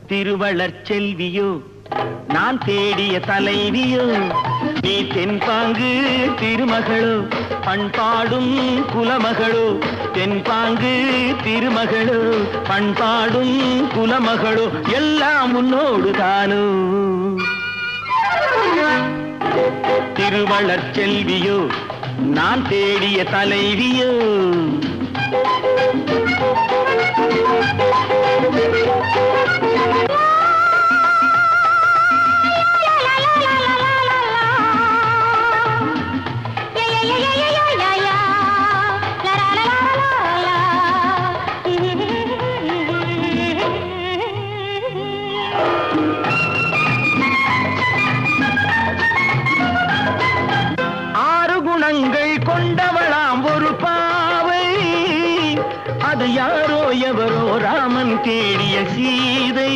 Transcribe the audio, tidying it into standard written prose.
திருவளர் செல்வியோ நான் தேடிய தலைவியோ நீ தென்பாங்கு திருமகளோ பண்பாடும் குலமகளோ தென்பாங்கு திருமகளோ பண்பாடும் குலமகளோ எல்லாம் உன்னோடு தானோ திருவளர் செல்வியோ நான் தேடிய தலைவியோ கொண்டவளாம் ஒரு பாவை அது யாரோ எவரோ ராமன் தேடிய சீதை